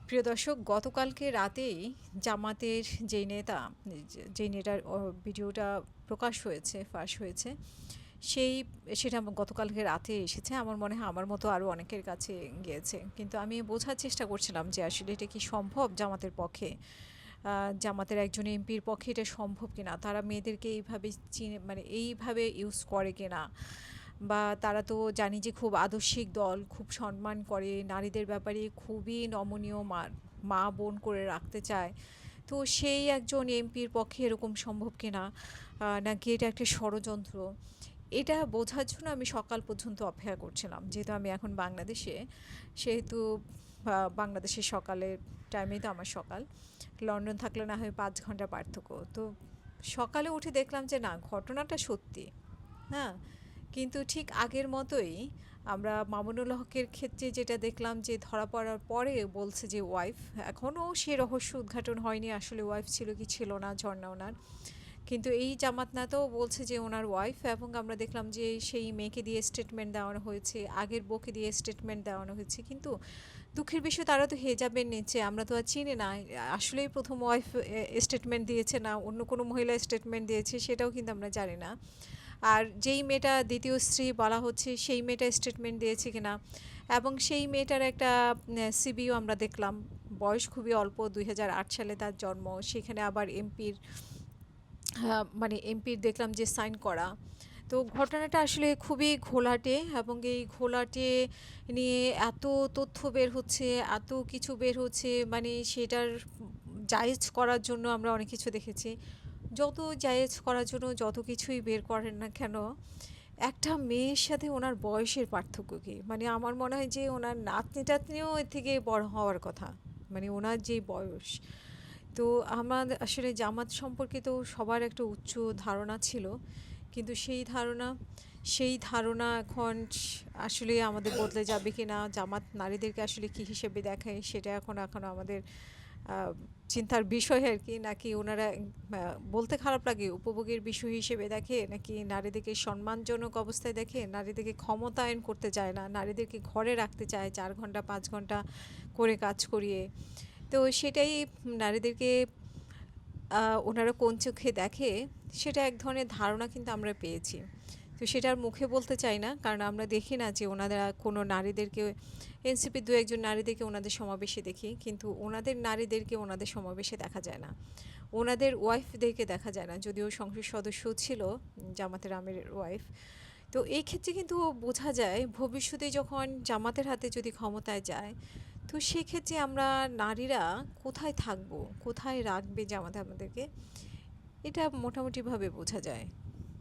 প্রিয় দর্শক, গতকালকে রাতেই জামাতের যেই নেতার ভিডিওটা প্রকাশ হয়েছে, ফাঁস হয়েছে, সেই সেটা গতকালকে রাতে এসেছে। আমার মনে হয় আমার মতো আরও অনেকের কাছে গিয়েছে, কিন্তু আমি বোঝার চেষ্টা করছিলাম যে আসলে এটা কি সম্ভব জামাতের পক্ষে, জামাতের একজন এমপির পক্ষে এটা সম্ভব কিনা। তারা মেয়েদেরকে এইভাবে চিনে, মানে এইভাবে ইউজ করে কিনা, বা তারা তো জানি যে খুব আদর্শিক দল, খুব সম্মান করে নারীদের ব্যাপারে, খুবই নমনীয় মা বোন করে রাখতে চায়। তো সেই একজন এমপির পক্ষে এরকম সম্ভব কিনা, নাকি এটা একটা ষড়যন্ত্র, এটা বোঝার জন্য আমি সকাল পর্যন্ত অপেক্ষা করছিলাম। যেহেতু আমি এখন বাংলাদেশে, সেহেতু বাংলাদেশের সকালের টাইমেই তো আমার সকাল, লন্ডন থাকলে না হয় 5 ঘন্টা পার্থক্য। তো সকালে উঠে দেখলাম যে না, ঘটনাটা সত্যি। হ্যাঁ, কিন্তু ঠিক আগের মতোই আমরা মামুনুল হকের ক্ষেত্রে যেটা দেখলাম, যে ধরা পড়ার পরে বলছে যে ওয়াইফ, এখনও সে রহস্য উদ্ঘাটন হয়নি আসলে ওয়াইফ ছিল কি ছিল না ঝর্ণা ওনার। কিন্তু এই জামাত নেতাও বলছে যে ওনার ওয়াইফ, এবং আমরা দেখলাম যে সেই মেয়েকে দিয়ে স্টেটমেন্ট দেওয়ানো হয়েছে, আগের বউকে দিয়ে স্টেটমেন্ট দেওয়ানো হয়েছে। কিন্তু দুঃখের বিষয়, তারা তো হেজাবের নিচে, আমরা তো আর চিনি না আসলেই প্রথম ওয়াইফ স্টেটমেন্ট দিয়েছে না অন্য কোনো মহিলা স্টেটমেন্ট দিয়েছে, সেটাও কিন্তু আমরা জানি না। আর যেই মেয়েটা দ্বিতীয় স্ত্রী বলা হচ্ছে, সেই মেয়েটা স্টেটমেন্ট দিয়েছে কিনা। এবং সেই মেয়েটার একটা সিবিও আমরা দেখলাম, বয়স খুবই অল্প, 2008 সালে তার জন্ম, সেখানে আবার মানে এমপির দেখলাম যে সাইন করা। তো ঘটনাটা আসলে খুবই ঘোলাটে, এবং এই ঘোলাটে নিয়ে এত তথ্য বের হচ্ছে, এত কিছু বের হচ্ছে, মানে সেটার জায়েজ করার জন্য আমরা অনেক কিছু দেখেছি। যত জায়েজ করার জন্য যত কিছুই বের করেন না কেন, একটা মেয়ের সাথে ওনার বয়সের পার্থক্য কী, মানে আমার মনে হয় যে ওনার নাতনি টাতনিও এর থেকে বড় হওয়ার কথা, মানে ওনার যে বয়স। তো আমার আসলে জামাত সম্পর্কে তো সবার একটা উচ্চ ধারণা ছিল, কিন্তু সেই ধারণা এখন আসলে আমাদের বদলে যাবে কি না, জামাত নারীদেরকে আসলে কী হিসেবে দেখায়, সেটা এখনও আমাদের চিন্তার বিষয় আর কি। নাকি ওনারা বলতে খারাপ লাগে উপভোগের বিষয় হিসেবে দেখে, নাকি নারীদেরকে সম্মানজনক অবস্থায় দেখে, নারীদেরকে ক্ষমতায়ন করতে চায় না, নারীদেরকে ঘরে রাখতে চায় 4 ঘন্টা 5 ঘন্টা করে কাজ করিয়ে। তো সেটাই নারীদেরকে ওনারা কোন চোখে দেখে, সেটা এক ধরনের ধারণা কিন্তু আমরা পেয়েছি। তো সেটা আর মুখে বলতে চাই না, কারণ আমরা দেখি না যে ওনারা কোনো নারীদেরকে, এনসিপির দু একজন নারীদেরকে ওনাদের সমাবেশে দেখি, কিন্তু ওনাদের নারীদেরকে ওনাদের সমাবেশে দেখা যায় না, ওনাদের ওয়াইফদেরকে দেখা যায় না, যদিও সংসদ সদস্য ছিল জামাতের আমিরের ওয়াইফ। তো এই ক্ষেত্রে কিন্তু বোঝা যায় ভবিষ্যতে যখন জামাতের হাতে যদি ক্ষমতায় যায়, তো সেক্ষেত্রে আমরা নারীরা কোথায় থাকবো, কোথায় রাখবে জামাত আমাদেরকে, এটা মোটামুটিভাবে বোঝা যায়।